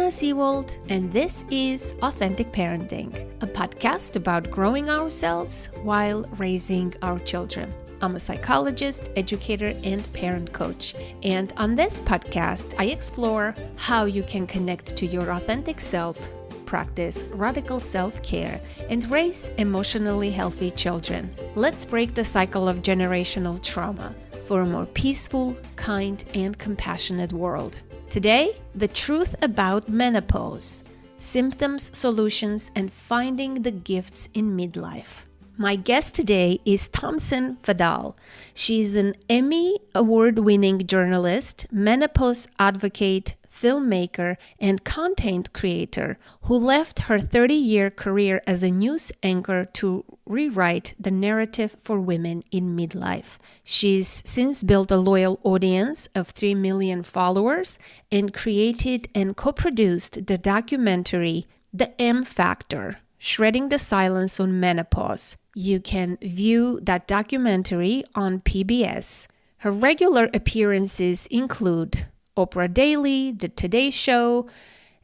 Anna Seawold, and this is Authentic Parenting, a podcast about growing ourselves while raising our children. I'm a psychologist, educator, and parent coach. And on this podcast, I explore how you can connect to your authentic self, practice radical self-care, and raise emotionally healthy children. Let's break the cycle of generational trauma for a more peaceful, kind, and compassionate world. Today, the truth about menopause, symptoms, solutions, and finding the gifts in midlife. My guest today is Tamsen Fadal. She's an Emmy award-winning journalist, menopause advocate, filmmaker, and content creator who left her 30-year career as a news anchor to rewrite the narrative for women in midlife. She's since built a loyal audience of 3 million followers and created and co-produced the documentary The M Factor, Shredding the Silence on Menopause. You can view that documentary on PBS. Her regular appearances include Oprah Daily, The Today Show,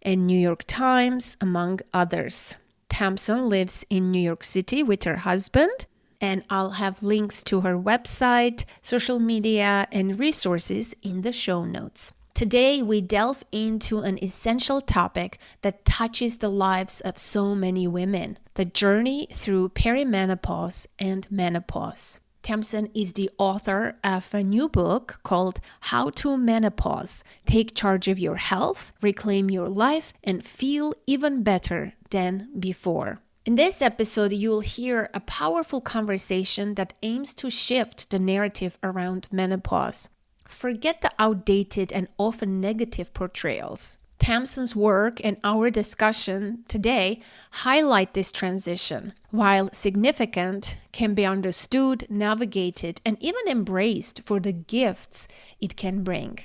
and New York Times, among others. Tamson lives in New York City with her husband, and I'll have links to her website, social media, and resources in the show notes. Today, we delve into an essential topic that touches the lives of so many women, the journey through perimenopause and menopause. Tamsen is the author of a new book called How to Menopause: Take Charge of Your Health, Reclaim Your Life, and Feel Even Better Than Before. In this episode, you'll hear a powerful conversation that aims to shift the narrative around menopause. Forget the outdated and often negative portrayals. Tamsen's work and our discussion today highlight this transition. While significant, can be understood, navigated, and even embraced for the gifts it can bring.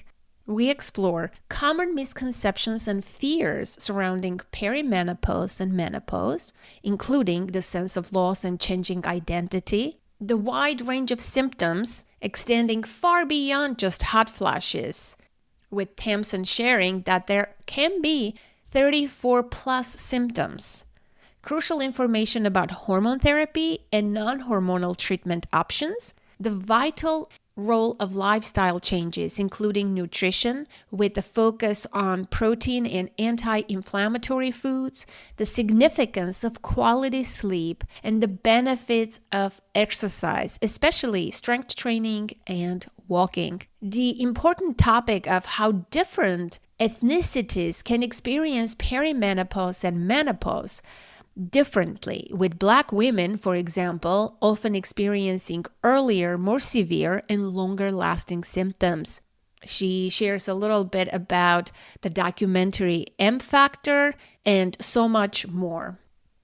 We explore common misconceptions and fears surrounding perimenopause and menopause, including the sense of loss and changing identity, the wide range of symptoms extending far beyond just hot flashes, with Tamsen sharing that there can be 34 plus symptoms. Crucial information about hormone therapy and non-hormonal treatment options, the vital role of lifestyle changes, including nutrition, with a focus on protein and anti-inflammatory foods, the significance of quality sleep, and the benefits of exercise, especially strength training and walking. The important topic of how different ethnicities can experience perimenopause and menopause differently, with Black women, for example, often experiencing earlier, more severe, and longer-lasting symptoms. She shares a little bit about the documentary M Factor and so much more.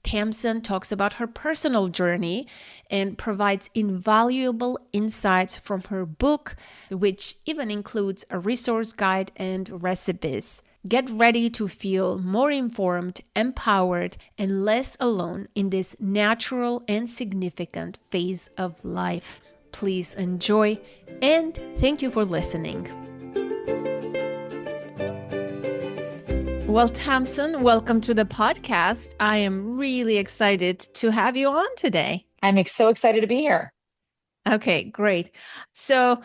Tamsen talks about her personal journey and provides invaluable insights from her book, which even includes a resource guide and recipes. Get ready to feel more informed, empowered, and less alone in this natural and significant phase of life. Please enjoy, and thank you for listening. Well, Tamsen, welcome to the podcast. I am really excited to have you on today. I'm so excited to be here. Okay, great. So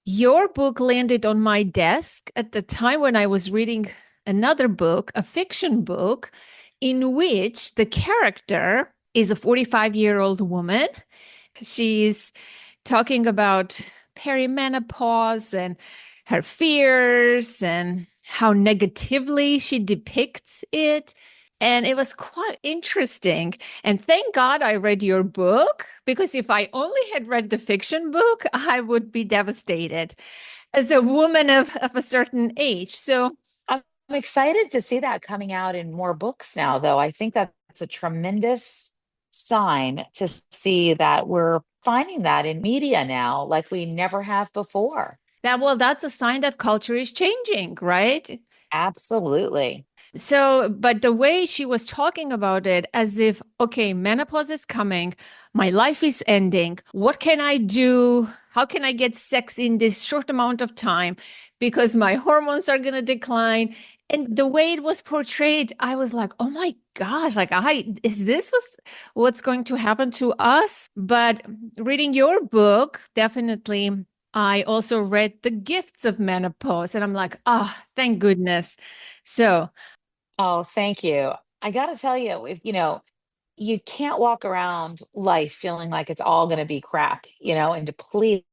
your book landed on my desk at the time when I was reading another book, a fiction book, in which the character is a 45-year-old woman. She's talking about perimenopause and her fears and how negatively she depicts it. And it was quite interesting. And thank God I read your book, because if I only had read the fiction book, I would be devastated as a woman of a certain age. So I'm excited to see that coming out in more books now, though. I think that's a tremendous sign to see that we're finding that in media now, like we never have before. that's a sign that culture is changing, right? Absolutely. So, but the way she was talking about it as if, okay, menopause is coming, my life is ending. What can I do how can I get sex in this short amount of time because my hormones are going to decline. And the way it was portrayed, I was like, oh my God, like is this what's going to happen to us? But reading your book, definitely, I also read The Gifts of Menopause, and I'm like, ah, thank goodness. So, Oh, thank you. I got to tell you, if you can't walk around life feeling like it's all going to be crap, and depleted.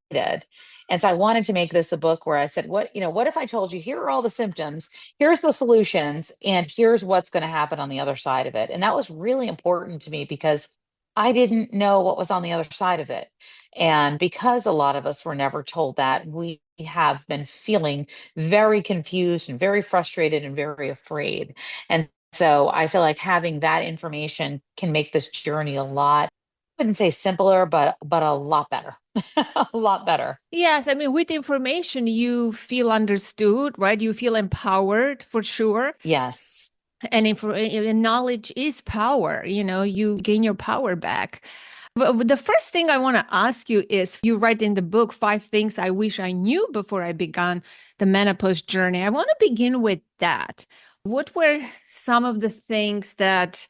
And so I wanted to make this a book where I said, what if I told you, here are all the symptoms, here's the solutions, and here's what's going to happen on the other side of it. And that was really important to me because I didn't know what was on the other side of it. And because a lot of us were never told that, we have been feeling very confused and very frustrated and very afraid. And so I feel like having that information can make this journey a lot, I wouldn't say simpler, but a lot better. A lot better. yes, I mean, with information, you feel understood, right? You feel empowered for sure. Yes. And knowledge is power, you gain your power back. But the first thing I want to ask you is you write in the book 5 things I wish I knew before I began the menopause journey. I want to begin with that. What were some of the things that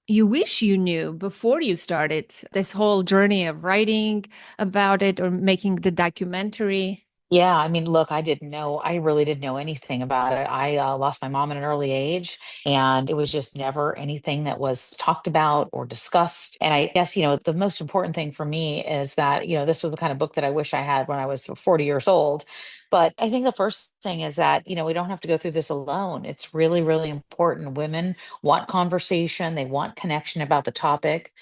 you wish you knew before you started this whole journey of writing about it or making the documentary? Yeah, I mean, look, I really didn't know anything about it. I lost my mom at an early age, and it was just never anything that was talked about or discussed. And I guess, the most important thing for me is that, this was the kind of book that I wish I had when I was 40 years old. But I think the first thing is that, we don't have to go through this alone. It's really, really important. Women want conversation, they want connection about the topic.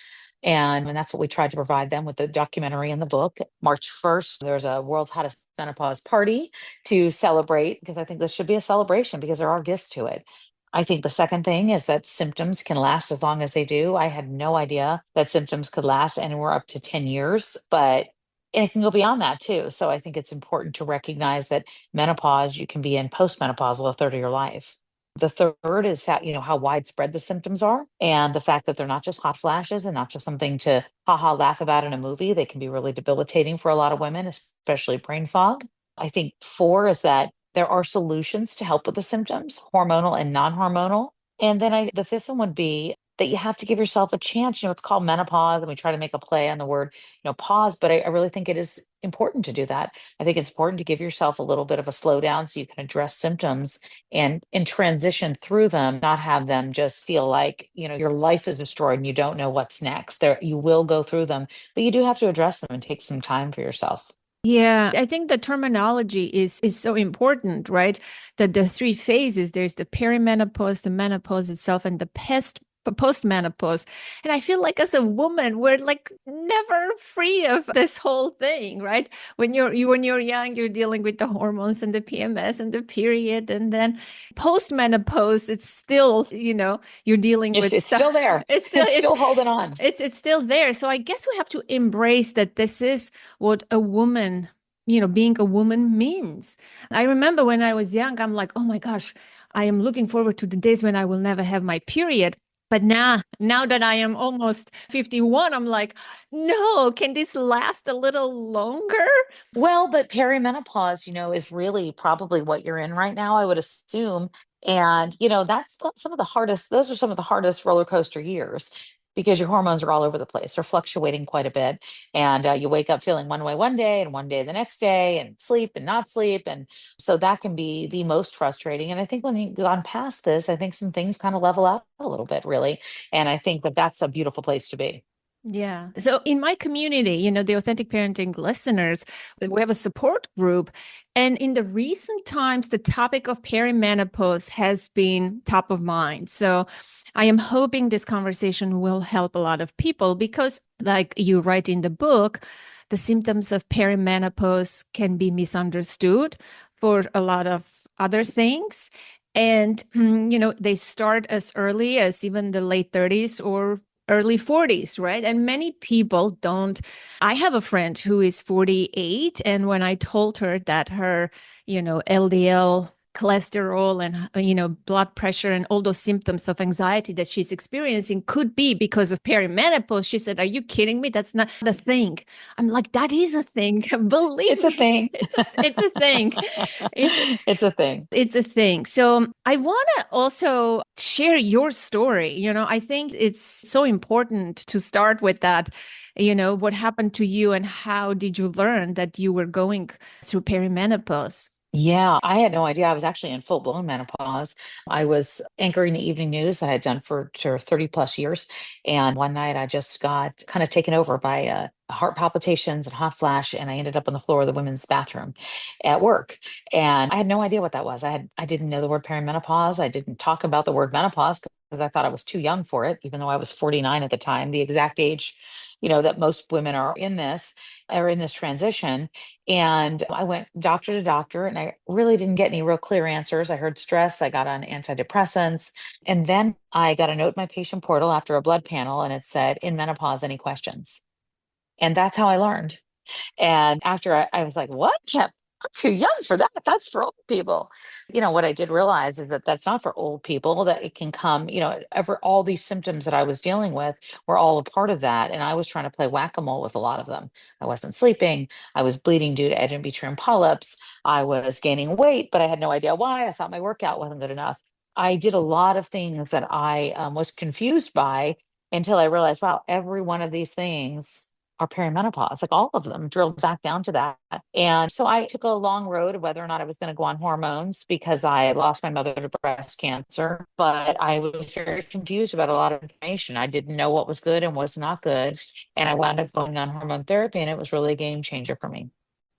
And that's what we tried to provide them with the documentary and the book. March 1st, there's a World's Hottest Menopause party to celebrate because I think this should be a celebration because there are gifts to it. I think the second thing is that symptoms can last as long as they do. I had no idea that symptoms could last anywhere up to 10 years, but and it can go beyond that too. So I think it's important to recognize that menopause, you can be in postmenopausal a third of your life. The third is how widespread the symptoms are, and the fact that they're not just hot flashes and not just something to haha laugh about in a movie. They can be really debilitating for a lot of women, especially brain fog. I think four is that there are solutions to help with the symptoms, hormonal and non-hormonal. And then the fifth one would be that you have to give yourself a chance. It's called menopause, and we try to make a play on the word, pause, but I really think it is important to do that. I think it's important to give yourself a little bit of a slowdown so you can address symptoms and transition through them, not have them just feel like, your life is destroyed and you don't know what's next. There, you will go through them, but you do have to address them and take some time for yourself. Yeah, I think the terminology is so important, right? That the 3 phases, there's the perimenopause, the menopause itself, and the postmenopause. And I feel like as a woman, we're like never free of this whole thing, right? When you're young, you're dealing with the hormones and the PMS and the period, and then postmenopause, it's still, you're dealing with It's stuff. still there. It's still It's it's still holding on. it's still there. So I guess we have to embrace that this is what a woman, being a woman means. I remember when I was young, I'm like, oh my gosh, I am looking forward to the days when I will never have my period. But now that I am almost 51, I'm like, no, can this last a little longer? Well, but perimenopause, is really probably what you're in right now, I would assume. And, some of the hardest, those are some of the hardest roller coaster years because your hormones are all over the place. They're fluctuating quite a bit. And you wake up feeling one way one day and one day the next day and sleep and not sleep. And so that can be the most frustrating. And I think when you've gone past this, I think some things kind of level out a little bit, really. And I think that that's a beautiful place to be. Yeah. So in my community, the authentic parenting listeners, we have a support group. And in the recent times, the topic of perimenopause has been top of mind. So I am hoping this conversation will help a lot of people because, like you write in the book, the symptoms of perimenopause can be misunderstood for a lot of other things. And, they start as early as even the late 30s or early 40s, right? And many people don't. I have a friend who is 48, and when I told her that her, LDL cholesterol and blood pressure and all those symptoms of anxiety that she's experiencing could be because of perimenopause. She said, "Are you kidding me? That's not a thing." I'm like, "That is a thing. Believe It's a me, thing. it's a thing. It's It's a thing. it's a thing." So I want to also share your story. I think it's so important to start with that. What happened to you and how did you learn that you were going through perimenopause? Yeah, I had no idea. I was actually in full-blown menopause. I was anchoring the evening news that I had done for 30 plus years. And one night I just got kind of taken over by heart palpitations and hot flash, and I ended up on the floor of the women's bathroom at work. And I had no idea what that was. I didn't know the word perimenopause. I didn't talk about the word menopause because I thought I was too young for it, even though I was 49 at the time, the exact age, that most women are in this transition. And I went doctor to doctor, and I really didn't get any real clear answers. I heard stress, I got on antidepressants. And then I got a note in my patient portal after a blood panel, and it said, "In menopause, any questions?" And that's how I learned. And after I was like, what? Yeah, I'm too young for that. That's for old people. What I did realize is that that's not for old people, that it can come, ever all these symptoms that I was dealing with were all a part of that. And I was trying to play whack-a-mole with a lot of them. I wasn't sleeping. I was bleeding due to endometrium polyps. I was gaining weight, but I had no idea why. I thought my workout wasn't good enough. I did a lot of things that I was confused by until I realized, wow, every one of these things are perimenopause, like all of them drilled back down to that. And so I took a long road of whether or not I was going to go on hormones because I lost my mother to breast cancer. But I was very confused about a lot of information. I didn't know what was good and was not good. And I wound up going on hormone therapy, and it was really a game changer for me.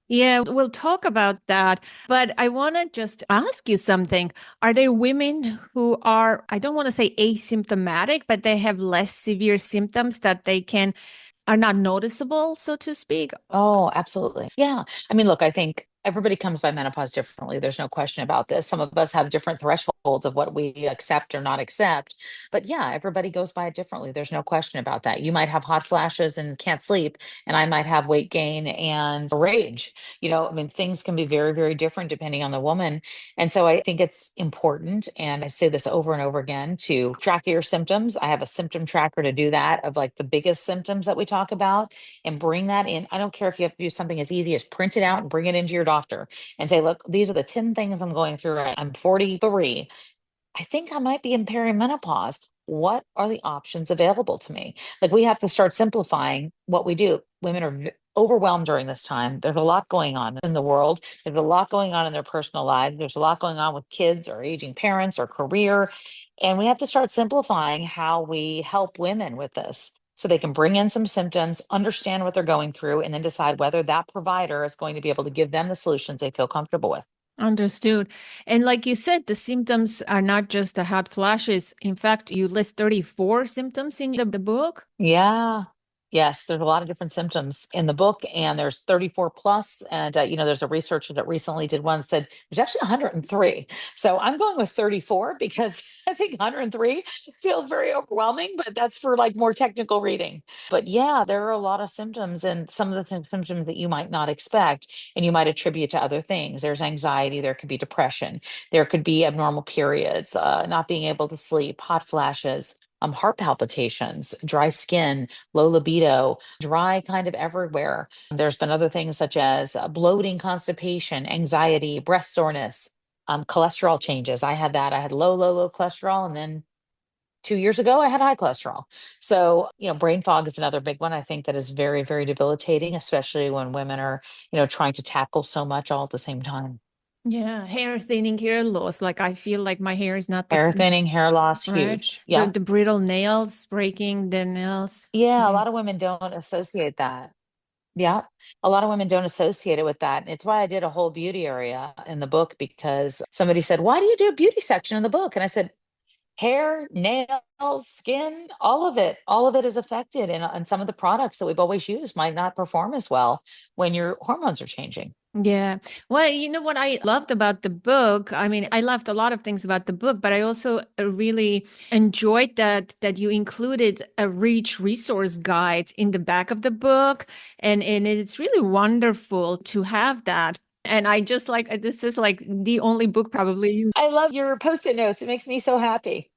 Yeah, we'll talk about that. But I want to just ask you something. Are there women who are, I don't want to say asymptomatic, but they have less severe symptoms that are not noticeable, so to speak? Oh, absolutely. Yeah. I mean, look, I think everybody comes by menopause differently. There's no question about this. Some of us have different thresholds of what we accept or not accept. But yeah, everybody goes by it differently. There's no question about that. You might have hot flashes and can't sleep, and I might have weight gain and rage. I mean, things can be very, very different depending on the woman. And so I think it's important, and I say this over and over again, to track your symptoms. I have a symptom tracker to do that, of like the biggest symptoms that we talk about, and bring that in. I don't care if you have to do something as easy as print it out and bring it into your doctor and say, look, these are the 10 things I'm going through. I'm 43. I think I might be in perimenopause. What are the options available to me? Like, we have to start simplifying what we do. Women are overwhelmed during this time. There's a lot going on in the world. There's a lot going on in their personal lives. There's a lot going on with kids or aging parents or career. And we have to start simplifying how we help women with this so they can bring in some symptoms, understand what they're going through, and then decide whether that provider is going to be able to give them the solutions they feel comfortable with. Understood. And like you said, the symptoms are not just the hot flashes. In fact, you list 34 symptoms in the book. Yeah. Yes, there's a lot of different symptoms in the book, and there's 34 plus. And, there's a researcher that recently did one, said there's actually 103. So I'm going with 34 because I think 103 feels very overwhelming, but that's for like more technical reading. But yeah, there are a lot of symptoms, and some of the symptoms that you might not expect and you might attribute to other things. There's anxiety, there could be depression, there could be abnormal periods, not being able to sleep, hot flashes. Heart palpitations, dry skin, low libido, dry kind of everywhere. There's been other things such as bloating, constipation, anxiety, breast soreness, cholesterol changes. I had that. I had low, low, low cholesterol. And then 2 years ago, I had high cholesterol. So, brain fog is another big one. I think that is very, very debilitating, especially when women are, trying to tackle so much all at the same time. Yeah, hair thinning, hair loss. Like I feel like my hair is not the Hair same, thinning, hair loss, right? huge. The Yeah. the brittle nails, breaking their nails. Yeah. A Yeah. lot of women don't associate that. Yeah. A lot of women don't associate it with that. And it's why I did a whole beauty area in the book, because somebody said, "Why do you do a beauty section in the book?" And I said, hair, nails, skin, all of it is affected. And some of the products that we've always used might not perform as well when your hormones are changing. Yeah. Well, you know what I loved about the book? I mean, I loved a lot of things about the book, but I also really enjoyed that you included a rich resource guide in the back of the book. And it's really wonderful to have that. And I just like this is like the only book probably you. I love your post-it notes. It makes me so happy.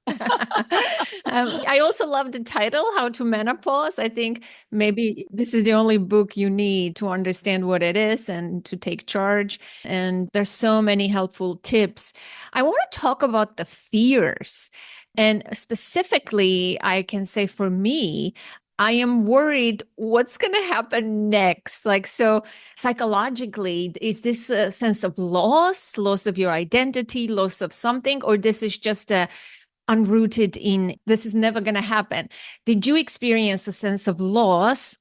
I also love the title, How to Menopause. I think maybe this is the only book you need to understand what it is and to take charge. And there's so many helpful tips. I want to talk about the fears. And specifically, I can say for me, I am worried what's going to happen next. Like, so psychologically, is this a sense of loss of your identity, loss of something, or this is just a unrooted in this is never going to happen? Did you experience a sense of loss,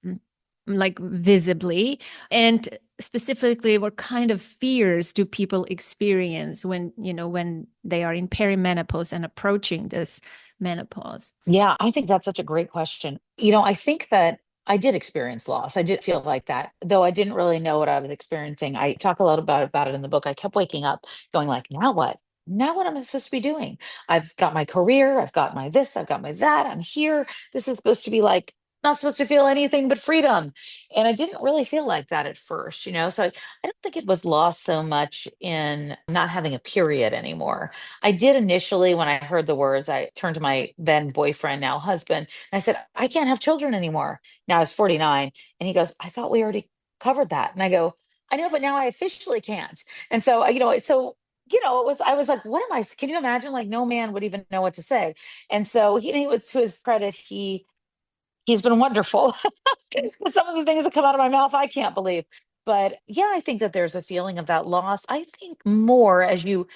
like visibly? And specifically, what kind of fears do people experience when, when they are in perimenopause and approaching this menopause? Yeah, I think that's such a great question. I think that I did experience loss. I did feel like that, though I didn't really know what I was experiencing. I talk a lot about it in the book. I kept waking up going like, now what? Now what am I supposed to be doing? I've got my career, I've got my this, I've got my that. I'm here. This is supposed to be like not supposed to feel anything but freedom. And I didn't really feel like that at first. So I don't think it was lost so much in not having a period anymore. I did initially, when I heard the words, I turned to my then boyfriend, now husband, and I said, I can't have children anymore. Now I was 49. And he goes, I thought we already covered that. And I go, I know, but now I officially can't. And so, I was like, what am I? Can you imagine? Like, no man would even know what to say. And so he was, to his credit, he's been wonderful. Some of the things that come out of my mouth, I can't believe. But yeah, I think that there's a feeling of that loss. I think more if you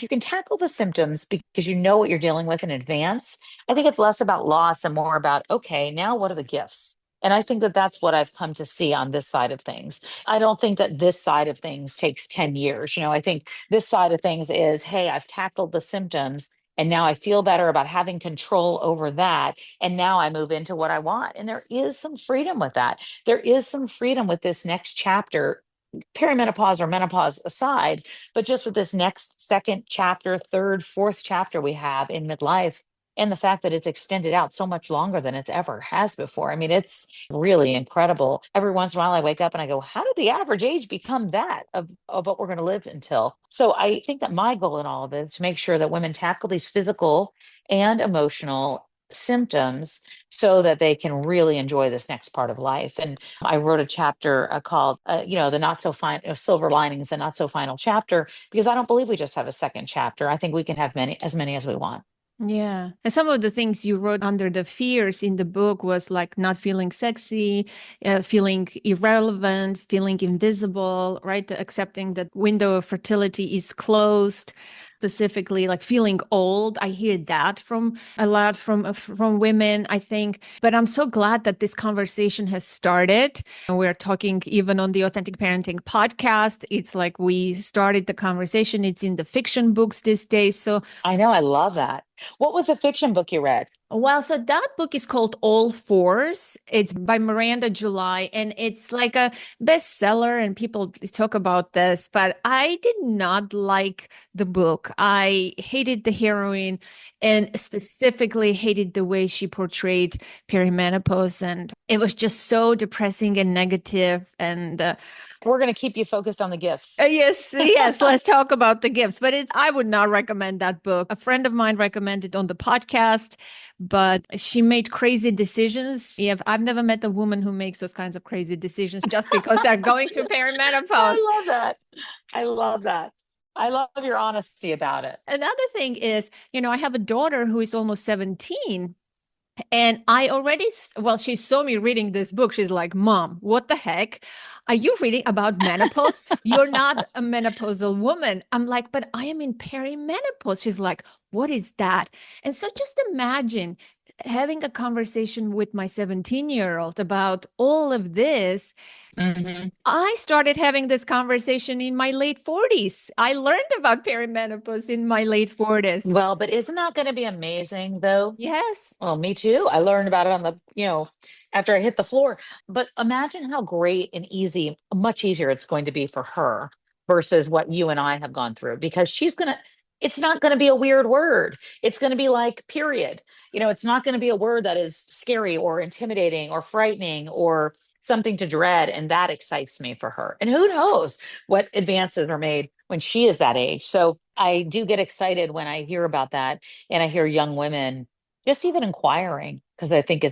can tackle the symptoms because you know what you're dealing with in advance, I think it's less about loss and more about, okay, now what are the gifts? And I think that that's what I've come to see on this side of things. I don't think that this side of things takes 10 years. I think this side of things is, hey, I've tackled the symptoms and now I feel better about having control over that. And now I move into what I want. And there is some freedom with that. There is some freedom with this next chapter, perimenopause or menopause aside, but just with this next second chapter, third, fourth chapter we have in midlife, and the fact that it's extended out so much longer than it's ever has before. I mean, it's really incredible. Every once in a while I wake up and I go, how did the average age become that of what we're going to live until? So I think that my goal in all of it is to make sure that women tackle these physical and emotional symptoms so that they can really enjoy this next part of life. And I wrote a chapter called, the not so fine silver linings, the not so final chapter, because I don't believe we just have a second chapter. I think we can have many as we want. Yeah. And some of the things you wrote under the fears in the book was like not feeling sexy, feeling irrelevant, feeling invisible, right? Accepting that window of fertility is closed, specifically like feeling old. I hear that from a lot from women, I think. But I'm so glad that this conversation has started. We're talking even on the Authentic Parenting podcast. It's like we started the conversation. It's in the fiction books these days. So I know, I love that. What was the fiction book you read? well, so that book is called All Fours. It's by Miranda July, and it's like a bestseller, and people talk about this, but I did not like the book. I hated the heroine and specifically hated the way she portrayed perimenopause, and it was just so depressing and negative. And We're going to keep you focused on the gifts. yes, yes, let's talk about the gifts. But I would not recommend that book. A friend of mine recommended on the podcast, but she made crazy decisions. Yeah, I've never met a woman who makes those kinds of crazy decisions just because they're going through perimenopause. I love that. I love that. I love your honesty about it. Another thing is, I have a daughter who is almost 17. And I already, well, she saw me reading this book. She's like, Mom, what the heck? Are you reading about menopause? You're not a menopausal woman. I'm like, but I am in perimenopause. She's like, what is that? And so just imagine having a conversation with my 17-year-old about all of this. Mhm. I started having this conversation in my late 40s. I learned about perimenopause in my late 40s. Well, but isn't that going to be amazing though? Yes. Well, me too. I learned about it after I hit the floor. But imagine how great and easy, much easier it's going to be for her versus what you and I have gone through because it's not going to be a weird word. It's going to be like, period. It's not going to be a word that is scary or intimidating or frightening or something to dread. And that excites me for her. And who knows what advances are made when she is that age. So I do get excited when I hear about that and I hear young women just even inquiring because I think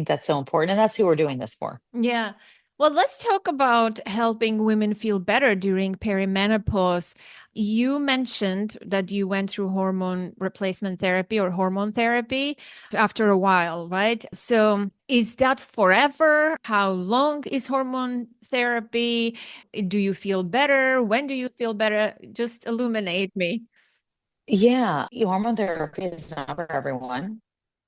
that's so important. And that's who we're doing this for. Yeah. Well, let's talk about helping women feel better during perimenopause. You mentioned that you went through hormone replacement therapy or hormone therapy after a while, right? So, is that forever? How long is hormone therapy? Do you feel better? When do you feel better? Just illuminate me. Yeah, hormone therapy is not for everyone.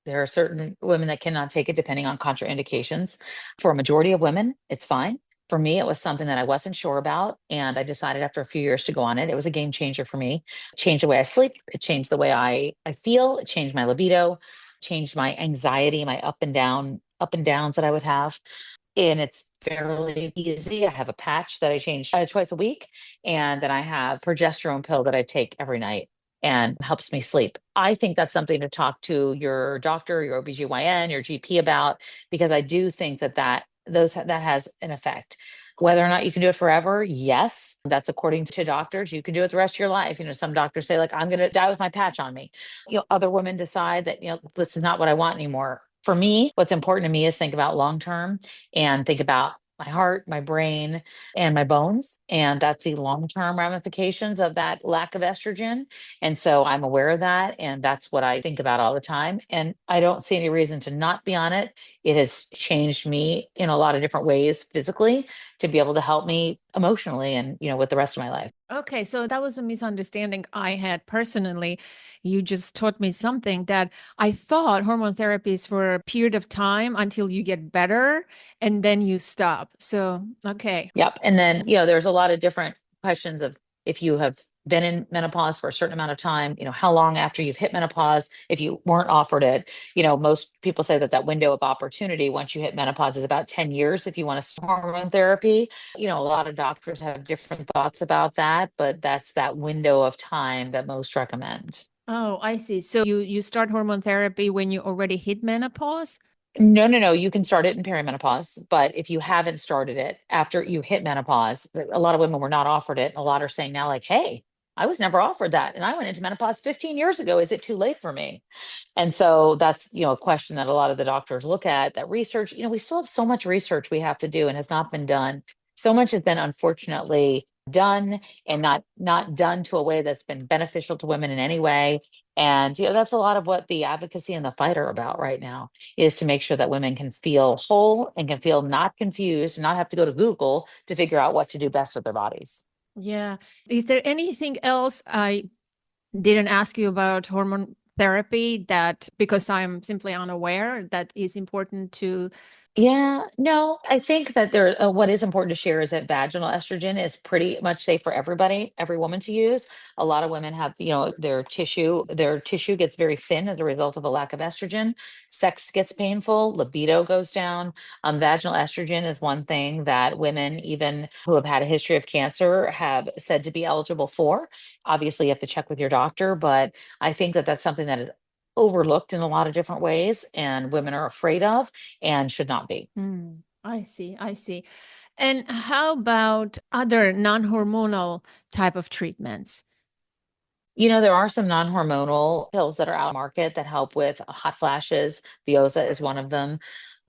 There are certain women that cannot take it depending on contraindications. For a majority of women, it's fine. For me, it was something that I wasn't sure about. And I decided after a few years to go on it. It was a game changer for me. It changed the way I sleep. It changed the way I feel. It changed my libido, changed my anxiety, my up and downs that I would have. And it's fairly easy. I have a patch that I change twice a week, and then I have progesterone pill that I take every night and helps me sleep. I think that's something to talk to your doctor, your OBGYN, your GP about, because I do think that has an effect. Whether or not you can do it forever, yes, that's according to doctors. You can do it the rest of your life. Some doctors say, like, I'm going to die with my patch on me. Other women decide that, this is not what I want anymore. For me, what's important to me is think about long term and think about my heart, my brain, and my bones. And that's the long term ramifications of that lack of estrogen. And so I'm aware of that. And that's what I think about all the time. And I don't see any reason to not be on it. It has changed me in a lot of different ways physically to be able to help me emotionally and, with the rest of my life. Okay, so that was a misunderstanding I had personally. You just taught me something that I thought hormone therapy is for a period of time until you get better and then you stop. So, okay. Yep. And then, there's a lot of different questions of if you have been in menopause for a certain amount of time, how long after you've hit menopause, if you weren't offered it, most people say that window of opportunity once you hit menopause is about 10 years if you want to start hormone therapy. A lot of doctors have different thoughts about that, but that's that window of time that most recommend. Oh, I see. So you start hormone therapy when you already hit menopause? No, no, no. You can start it in perimenopause, but if you haven't started it after you hit menopause, a lot of women were not offered it. And a lot are saying now, like, hey, I was never offered that. And I went into menopause 15 years ago. Is it too late for me? And so that's, a question that a lot of the doctors look at that research. We still have so much research we have to do and has not been done. So much has been unfortunately done and not done to a way that's been beneficial to women in any way. And that's a lot of what the advocacy and the fight are about right now is to make sure that women can feel whole and can feel not confused, not have to go to Google to figure out what to do best with their bodies. Yeah. Is there anything else I didn't ask you about hormone therapy that because I'm simply unaware that is important to? Yeah, no, I think that what is important to share is that vaginal estrogen is pretty much safe for everybody, every woman to use. A lot of women have, their tissue gets very thin as a result of a lack of estrogen. Sex gets painful, libido goes down. Vaginal estrogen is one thing that women, even who have had a history of cancer, have said to be eligible for. Obviously, you have to check with your doctor, but I think that that's something that is overlooked in a lot of different ways and women are afraid of and should not be. I see. I see. And how about other non-hormonal type of treatments? There are some non-hormonal pills that are out on the market that help with hot flashes. Vioza is one of them.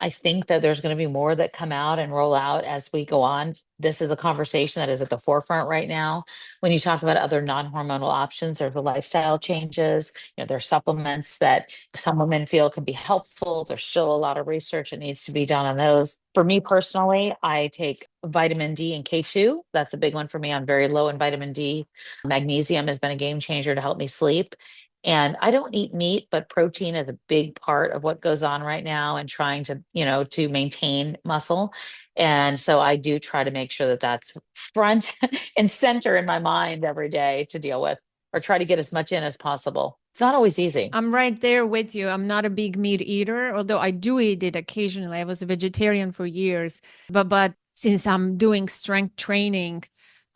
I think that there's going to be more that come out and roll out as we go on. This is the conversation that is at the forefront right now. When you talk about other non-hormonal options or the lifestyle changes, there's supplements that some women feel can be helpful. There's still a lot of research that needs to be done on those. For me personally, I take vitamin D and K2. That's a big one for me. I'm very low in vitamin D. Magnesium has been a game changer to help me sleep. And I don't eat meat, but protein is a big part of what goes on right now and trying to, to maintain muscle. And so I do try to make sure that that's front and center in my mind every day to deal with or try to get as much in as possible. It's not always easy. I'm right there with you. I'm not a big meat eater, although I do eat it occasionally. I was a vegetarian for years, but since I'm doing strength training,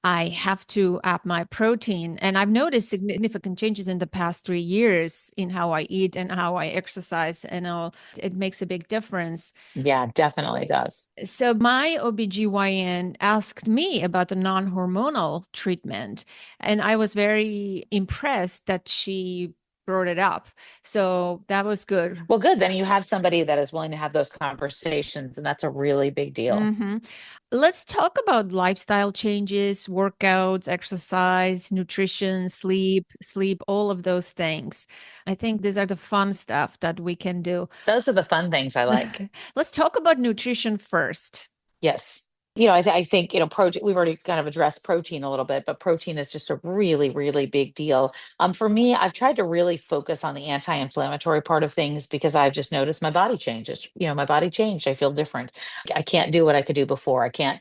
I have to up my protein. And I've noticed significant changes in the past 3 years in how I eat and how I exercise and all. It makes a big difference. Yeah, definitely does. So my OBGYN asked me about the non-hormonal treatment, and I was very impressed that she brought it up. So that was good. Well, good. Then you have somebody that is willing to have those conversations, and that's a really big deal. hmm Let's talk about lifestyle changes, workouts, exercise, nutrition, sleep, all of those things. I think these are the fun stuff that we can do. Those are the fun things I like. Let's talk about nutrition first. Yes. I think, protein, we've already kind of addressed protein a little bit, but protein is just a really, really big deal. For me, I've tried to really focus on the anti-inflammatory part of things because I've just noticed my body changes. My body changed. I feel different. I can't do what I could do before. I can't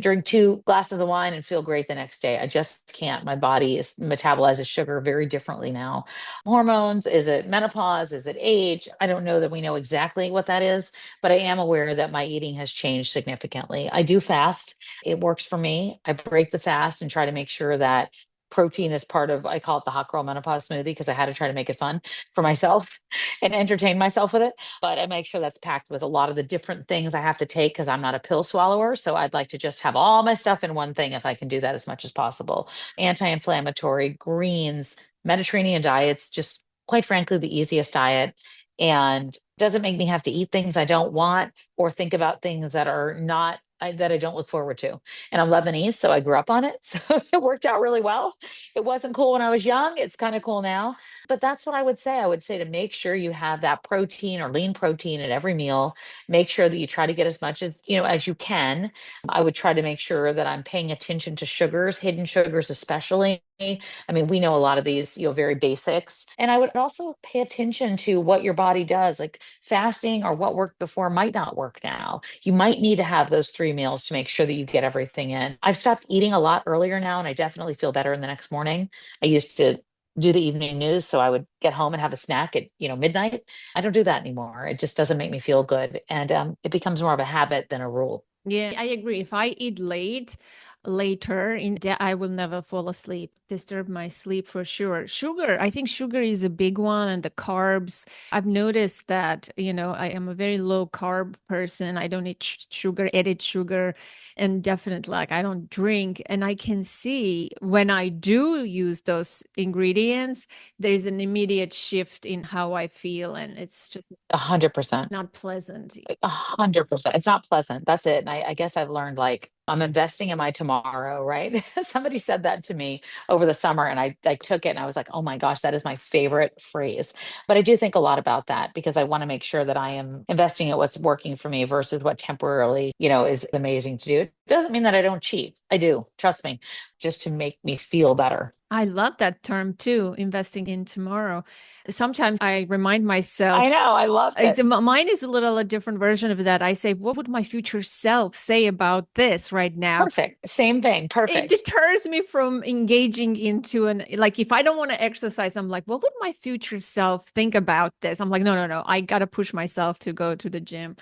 drink two glasses of wine and feel great the next day. I just can't. My body is metabolizes sugar very differently now. Hormones, is it menopause? Is it age? I don't know that we know exactly what that is, but I am aware that my eating has changed significantly. I do fast. It works for me. I break the fast and try to make sure that protein is part of, I call it the hot girl menopause smoothie because I had to try to make it fun for myself and entertain myself with it. But I make sure that's packed with a lot of the different things I have to take because I'm not a pill swallower. So I'd like to just have all my stuff in one thing if I can do that as much as possible. Anti-inflammatory, greens, Mediterranean diets, just quite frankly, the easiest diet, and doesn't make me have to eat things I don't want or think about things that are not that I don't look forward to. And I'm Lebanese, so I grew up on it. So it worked out really well. It wasn't cool when I was young. It's kind of cool now. But that's what I would say. I would say to make sure you have that protein or lean protein at every meal. Make sure that you try to get as much as you can. I would try to make sure that I'm paying attention to sugars, hidden sugars especially. I mean, we know a lot of these, very basics. And I would also pay attention to what your body does. Like fasting or what worked before might not work now. You might need to have those 3 meals to make sure that you get everything in. I've stopped eating a lot earlier now, and I definitely feel better in the next morning. I used to do the evening news, so I would get home and have a snack at, midnight. I don't do that anymore. It just doesn't make me feel good. And it becomes more of a habit than a rule. Yeah, I agree. If I eat later in the day, I will never fall asleep, disturb my sleep for sure. Sugar, I think sugar is a big one, and the carbs. I've noticed that, I am a very low carb person. I don't eat sugar, added sugar, and definitely like I don't drink. And I can see when I do use those ingredients, there's an immediate shift in how I feel, and it's just 100%. not pleasant. 100%. It's not pleasant. That's it. And I guess I've learned like I'm investing in my tomorrow, right? Somebody said that to me over the summer and I took it and I was like, oh my gosh, that is my favorite phrase. But I do think a lot about that because I want to make sure that I am investing in what's working for me versus what temporarily, is amazing to do. It doesn't mean that I don't cheat. I do. Trust me, just to make me feel better. I love that term too, investing in tomorrow. Sometimes I remind myself, I know. I loved it. mine is a different version of that. I say, what would my future self say about this right now? Perfect. Same thing. It Perfect. deters me from engaging into like, if I don't want to exercise, I'm like, what would my future self think about this? I'm like, no, no, no. I got to push myself to go to the gym.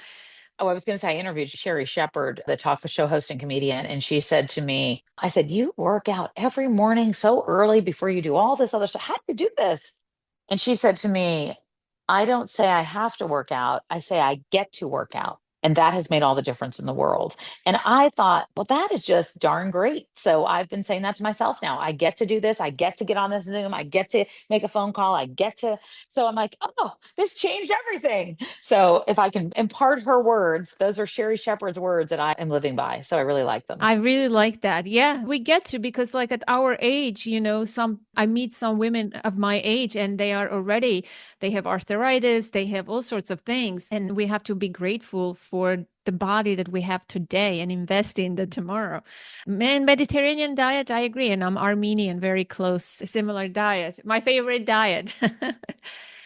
Oh, I was going to say, I interviewed Sherry Shepard, the talk show host and comedian, and she said to me, I said, you work out every morning so early before you do all this other stuff. How do you do this? And she said to me, I don't say I have to work out. I say I get to work out. And that has made all the difference in the world. And I thought, well, that is just darn great. So I've been saying that to myself now. I get to do this. I get to get on this Zoom. I get to make a phone call. I get to. So I'm like, oh, this changed everything. So if I can impart her words, those are Sherry Shepard's words that I am living by. So I really like them. I really like that. Yeah, we get to because like at our age, I meet some women of my age and they have arthritis, they have all sorts of things, and we have to be grateful for the body that we have today and invest in the tomorrow. Man, Mediterranean diet, I agree, and I'm Armenian, very close, similar diet. My favorite diet.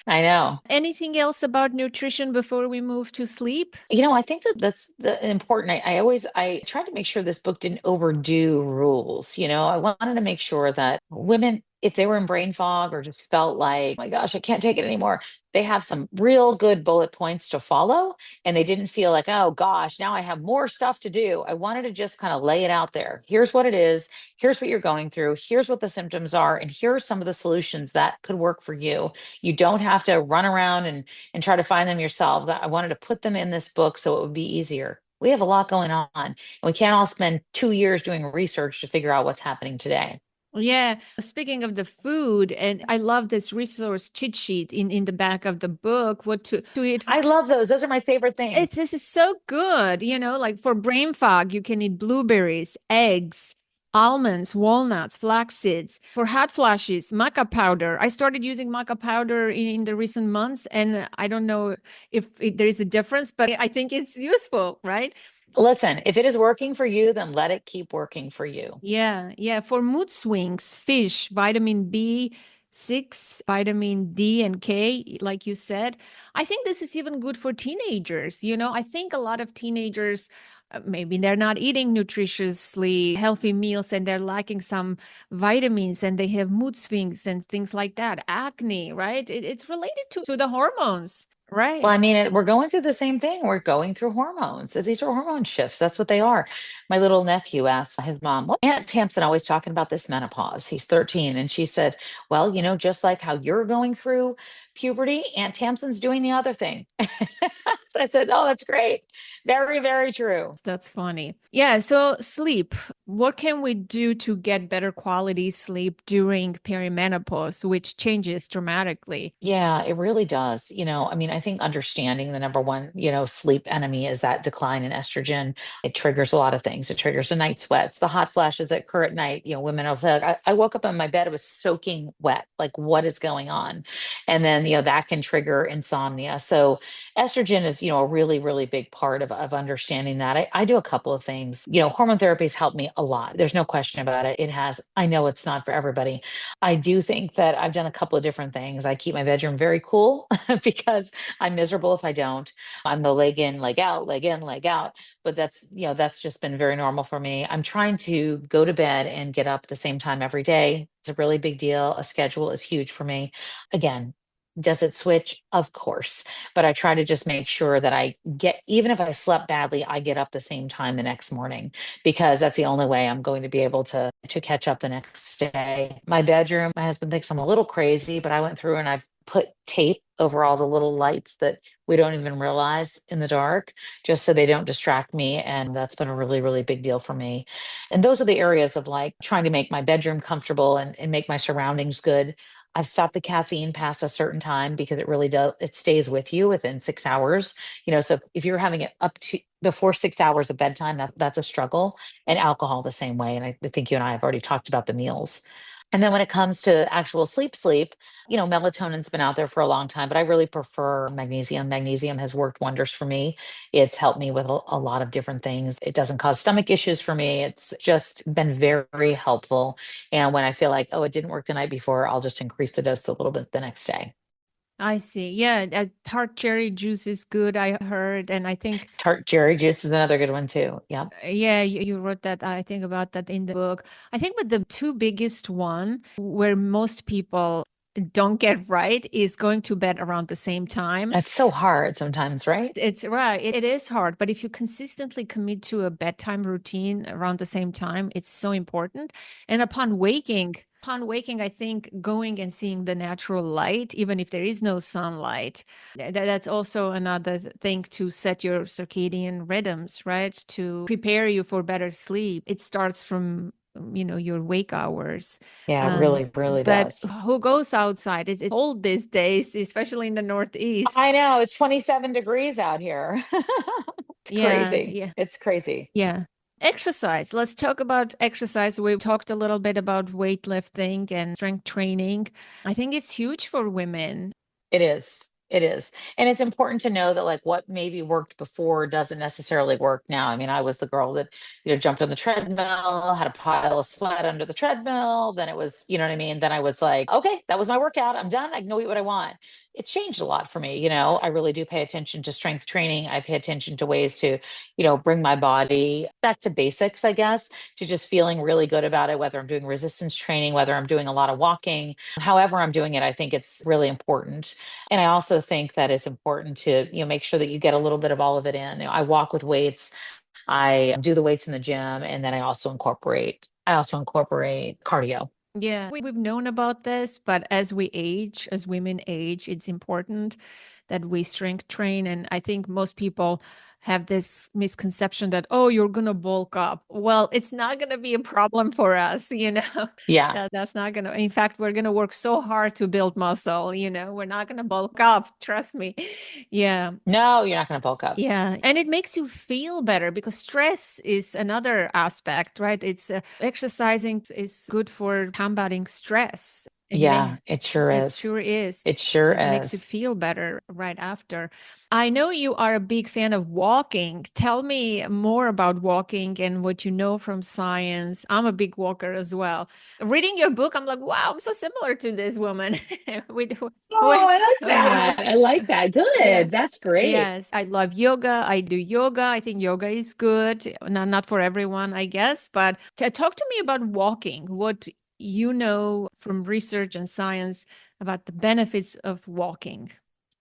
I know. Anything else about nutrition before we move to sleep? I think that that's the important. I tried to make sure this book didn't overdo rules. I wanted to make sure that women if they were in brain fog or just felt like, my gosh, I can't take it anymore, they have some real good bullet points to follow. And they didn't feel like, oh gosh, now I have more stuff to do. I wanted to just kind of lay it out there. Here's what it is. Here's what you're going through. Here's what the symptoms are. And here are some of the solutions that could work for you. You don't have to run around and try to find them yourself. I wanted to put them in this book so it would be easier. We have a lot going on, and we can't all spend 2 years doing research to figure out what's happening today. Yeah, speaking of the food, and I love this resource cheat sheet in the back of the book, what to eat. I love those. Those are my favorite things. It's this is so good, like for brain fog, you can eat blueberries, eggs, almonds, walnuts, flax seeds. For hot flashes, maca powder. I started using maca powder in the recent months, and I don't know if there is a difference, but I think it's useful, right? Listen, if it is working for you, then let it keep working for you. Yeah, yeah. For mood swings, fish, vitamin B6, vitamin D and K, like you said. I think this is even good for teenagers. I think a lot of teenagers, maybe they're not eating nutritiously healthy meals and they're lacking some vitamins and they have mood swings and things like that. Acne, right? It's related to the hormones, Well, I right? mean, we're going through the same thing. We're going through hormones. These are hormone shifts. That's what they are. My little nephew asked his mom, "What Aunt Tamsen always talking about this menopause?" He's 13. And she said, "Well, just like how you're going through puberty, Aunt Tamsen's doing the other thing." So I said, "Oh, that's great. Very, very true." That's funny. Yeah. So, sleep. What can we do to get better quality sleep during perimenopause, which changes dramatically? Yeah, it really does. I mean, I think understanding the number one, sleep enemy is that decline in estrogen. It triggers a lot of things. It triggers the night sweats, the hot flashes that occur at night. Women are like, I woke up in my bed, it was soaking wet. Like, what is going on? And then, that can trigger insomnia. So estrogen is, a really, really big part of understanding that. I do a couple of things. Hormone therapy has helped me a lot. There's no question about it. It has. I know it's not for everybody. I do think that I've done a couple of different things. I keep my bedroom very cool because I'm miserable if I don't. I'm the leg in, leg out, leg in, leg out. But that's just been very normal for me. I'm trying to go to bed and get up at the same time every day. It's a really big deal. A schedule is huge for me. Again, does it switch? Of course. But I try to just make sure that I get, even if I slept badly, I get up the same time the next morning because that's the only way I'm going to be able to catch up the next day. My bedroom, my husband thinks I'm a little crazy, but I went through and I've put tape over all the little lights that we don't even realize in the dark, just so they don't distract me. And that's been a really, really big deal for me. And those are the areas of like trying to make my bedroom comfortable and make my surroundings good. I've stopped the caffeine past a certain time because it really does, it stays with you within 6 hours. So if you're having it up to before 6 hours of bedtime, that's a struggle. And alcohol the same way. And I think you and I have already talked about the meals. And then when it comes to actual sleep, melatonin's been out there for a long time, but I really prefer magnesium. Magnesium has worked wonders for me. It's helped me with a lot of different things. It doesn't cause stomach issues for me. It's just been very helpful. And when I feel like, oh, it didn't work the night before, I'll just increase the dose a little bit the next day. I see. Yeah, tart cherry juice is good, I heard. And I think, Tart cherry juice is another good one too. Yep. yeah, you wrote that, I think about that in the book. I think, but the two biggest one where most people don't get right is going to bed around the same time. It's so hard sometimes, right? It's right. It is hard, but if you consistently commit to a bedtime routine around the same time, it's so important. And upon waking, I think going and seeing the natural light, even if there is no sunlight, that's also another thing to set your circadian rhythms, right? To prepare you for better sleep. It starts from your wake hours. Yeah, it um really, really but does. who goes outside? It's cold these days, especially in the Northeast. I know it's 27 degrees out here. It's Yeah, crazy. yeah, It's crazy. yeah. Exercise. Let's talk about exercise. We talked a little bit about weightlifting and strength training. I think it's huge for women. It is. It is. And it's important to know that like what maybe worked before doesn't necessarily work now. I mean, I was the girl that, jumped on the treadmill, had a pile of sweat under the treadmill. Then it was, you know what I mean? Then I was like, okay, that was my workout. I'm done. I can go eat what I want. It changed a lot for me. I really do pay attention to strength training. I pay attention to ways to, bring my body back to basics, I guess, to just feeling really good about it, whether I'm doing resistance training, whether I'm doing a lot of walking, however I'm doing it, I think it's really important. And I also think that it's important to, make sure that you get a little bit of all of it in. I walk with weights, I do the weights in the gym, and then I also incorporate cardio. Yeah, we've known about this, but as we age, as women age, it's important that we strength train. And I think most people have this misconception that, oh, you're going to bulk up. Well, it's not going to be a problem for us, Yeah. That's not going to, in fact, we're going to work so hard to build muscle, we're not going to bulk up. Trust me. Yeah. No, you're not going to bulk up. Yeah, and it makes you feel better because stress is another aspect, right? It's exercising is good for combating stress. Yeah, it sure It is. sure is. It sure It makes you is. feel better right after. I know you are a big fan of walking. Tell me more about walking and what you know from science. I'm a big walker as well. Reading your book, I'm like, wow, I'm so similar to this woman. we do. Oh, We, I like we, that. I like that. yeah. Good. That's great. Yes, I love yoga. I do yoga. I think yoga is good. Not for everyone, I guess, but talk to me about walking. What you know from research and science about the benefits of walking.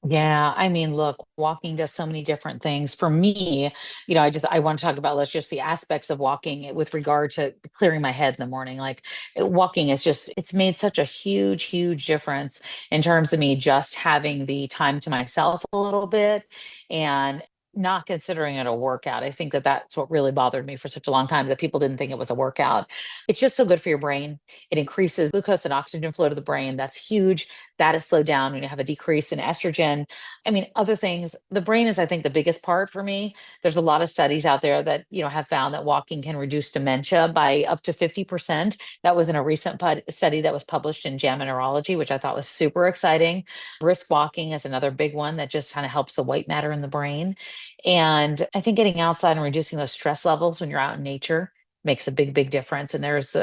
Yeah, I mean, look, walking does so many different things. For me, I want to talk about let's just the aspects of walking with regard to clearing my head in the morning. Like walking is just it's made such a huge, huge difference in terms of me just having the time to myself a little bit and not considering it a workout. I think that that's what really bothered me for such a long time that people didn't think it was a workout. It's just so good for your brain. It increases glucose and oxygen flow to the brain. That's huge. That is slowed down when you have a decrease in estrogen. I mean, other things, the brain is, I think, the biggest part for me. There's a lot of studies out there that, have found that walking can reduce dementia by up to 50%. That was in a recent study that was published in JAMA Neurology, which I thought was super exciting. Brisk walking is another big one that just kind of helps the white matter in the brain. And I think getting outside and reducing those stress levels when you're out in nature makes a big, big difference. And there's,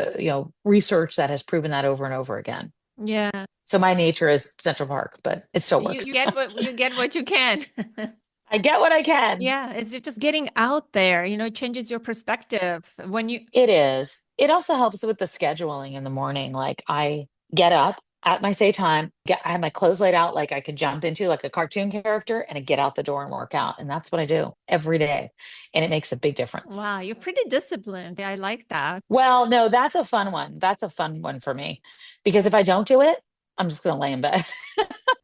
research that has proven that over and over again. Yeah, So my nature is Central Park, but it still you works. get what you can. I get what I can. Yeah, it's just getting out there, it changes your perspective when you It is. It also helps with the scheduling in the morning. Like I get up at my say time, I have my clothes laid out like I could jump into like a cartoon character and I get out the door and work out. And that's what I do every day. And it makes a big difference. Wow, you're pretty disciplined. I like that. Well, no, that's a fun one. That's a fun one for me because if I don't do it, I'm just going to lay in bed.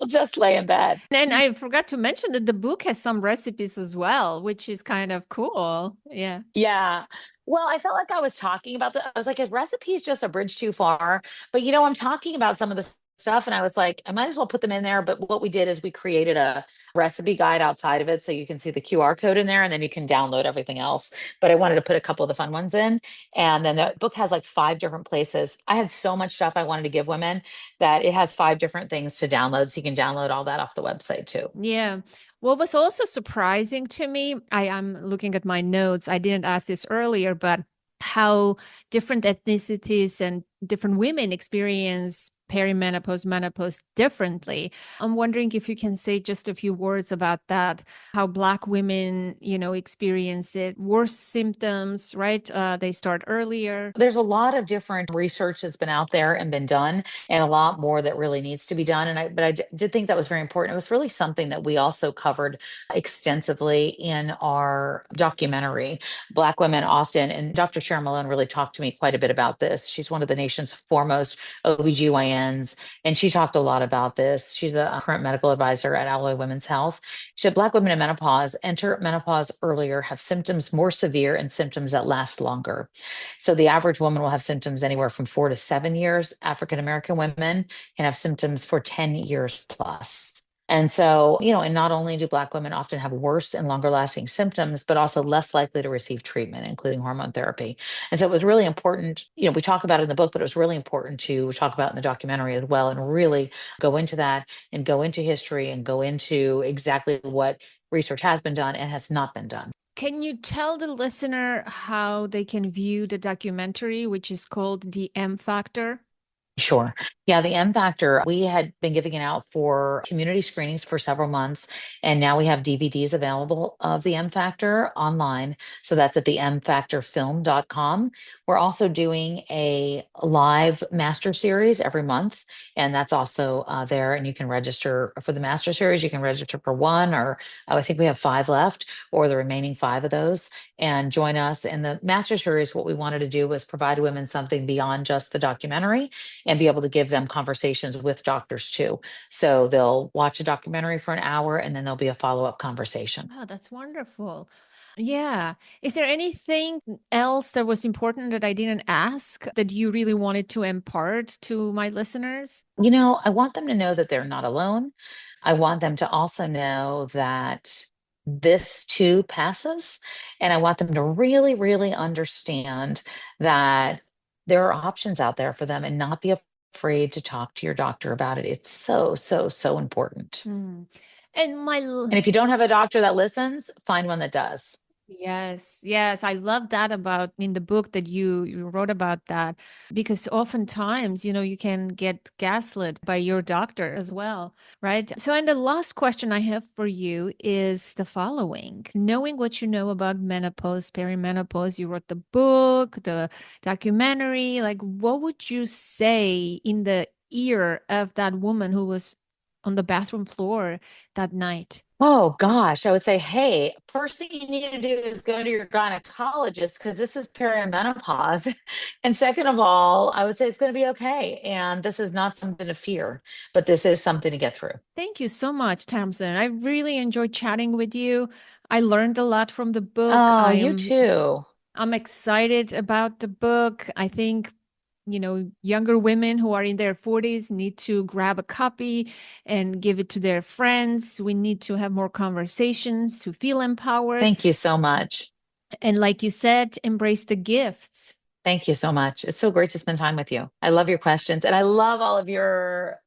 I'll just lay in bed. And I forgot to mention that the book has some recipes as well, which is kind of cool. Yeah. Yeah. Well, I felt like I was talking about I was like, is recipes just a bridge too far? But I'm talking about some of the stuff and I was like, I might as well put them in there. But what we did is we created a recipe guide outside of it so you can see the QR code in there and then you can download everything else. But I wanted to put a couple of the fun ones in. And then the book has like 5 different places. I had so much stuff I wanted to give women that it has 5 different things to download. So you can download all that off the website too. Yeah. What was also surprising to me, I am looking at my notes. I didn't ask this earlier, but how different ethnicities and different women experience perimenopause, menopause differently. I'm wondering if you can say just a few words about that, how Black women, experience it, worse symptoms, right? They start earlier. There's a lot of different research that's been out there and been done, and a lot more that really needs to be done. But I did think that was very important. It was really something that we also covered extensively in our documentary. Black women often, and Dr. Sharon Malone really talked to me quite a bit about this. She's one of the nation's foremost OBGYNs, and she talked a lot about this. She's the current medical advisor at Alloy Women's Health. She said Black women in menopause enter menopause earlier, have symptoms more severe, and symptoms that last longer. So the average woman will have symptoms anywhere from 4 to 7 years. African American women can have symptoms for 10 years plus. And so, and not only do Black women often have worse and longer lasting symptoms, but also less likely to receive treatment, including hormone therapy. And so it was really important, we talk about it in the book, but it was really important to talk about in the documentary as well, and really go into that and go into history and go into exactly what research has been done and has not been done. Can you tell the listener how they can view the documentary, which is called The M Factor? Sure. Yeah, the M Factor, we had been giving it out for community screenings for several months, and now we have DVDs available of the M Factor online. So that's at the mfactorfilm.com. We're also doing a live master series every month, and that's also there. And you can register for the master series. You can register for one, or I think we have 5 left, or the remaining 5 of those, and join us. And the master series, what we wanted to do was provide women something beyond just the documentary and be able to give them conversations with doctors too. So they'll watch a documentary for an hour and then there'll be a follow-up conversation. Oh, that's wonderful. Yeah. Is there anything else that was important that I didn't ask that you really wanted to impart to my listeners? I want them to know that they're not alone. I want them to also know that this too passes. And I want them to really, really understand that there are options out there for them and not be afraid to talk to your doctor about it. It's so, so, so important. Mm. And my And if you don't have a doctor that listens, find one that does. Yes, yes, I love that about in the book that you wrote about that, because oftentimes, you can get gaslit by your doctor as well, right? So, and the last question I have for you is the following. Knowing what you know about menopause, perimenopause, you wrote the book, the documentary, like what would you say in the ear of that woman who was on the bathroom floor that night? Oh gosh, I would say, hey, first thing you need to do is go to your gynecologist because this is perimenopause. And second of all, I would say it's going to be okay. And this is not something to fear, but this is something to get through. Thank you so much, Tamsen. I really enjoyed chatting with you. I learned a lot from the book. Oh, you too. I'm excited about the book. I think, younger women who are in their 40s need to grab a copy and give it to their friends. We need to have more conversations to feel empowered. Thank you so much. And like you said, embrace the gifts. Thank you so much. It's so great to spend time with you. I love your questions and I love all of your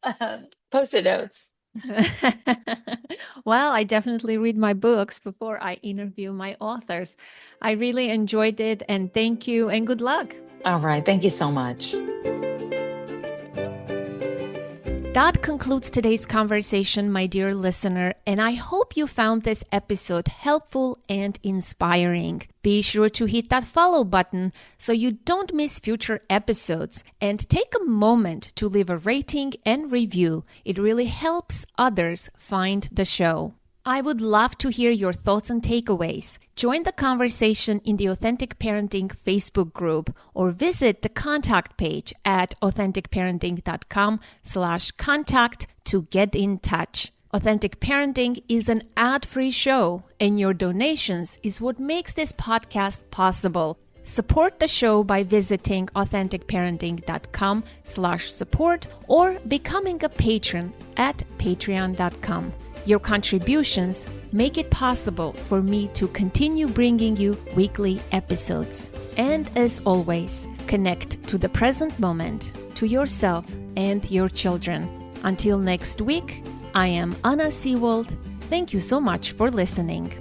post-it notes. Well, I definitely read my books before I interview my authors. I really enjoyed it, and thank you and good luck. All right. Thank you so much. That concludes today's conversation, my dear listener, and I hope you found this episode helpful and inspiring. Be sure to hit that follow button so you don't miss future episodes, and take a moment to leave a rating and review. It really helps others find the show. I would love to hear your thoughts and takeaways. Join the conversation in the Authentic Parenting Facebook group or visit the contact page at authenticparenting.com/contact to get in touch. Authentic Parenting is an ad-free show, and your donations is what makes this podcast possible. Support the show by visiting authenticparenting.com/support or becoming a patron at patreon.com. Your contributions make it possible for me to continue bringing you weekly episodes. And as always, connect to the present moment, to yourself and your children. Until next week, I am Anna Seewald. Thank you so much for listening.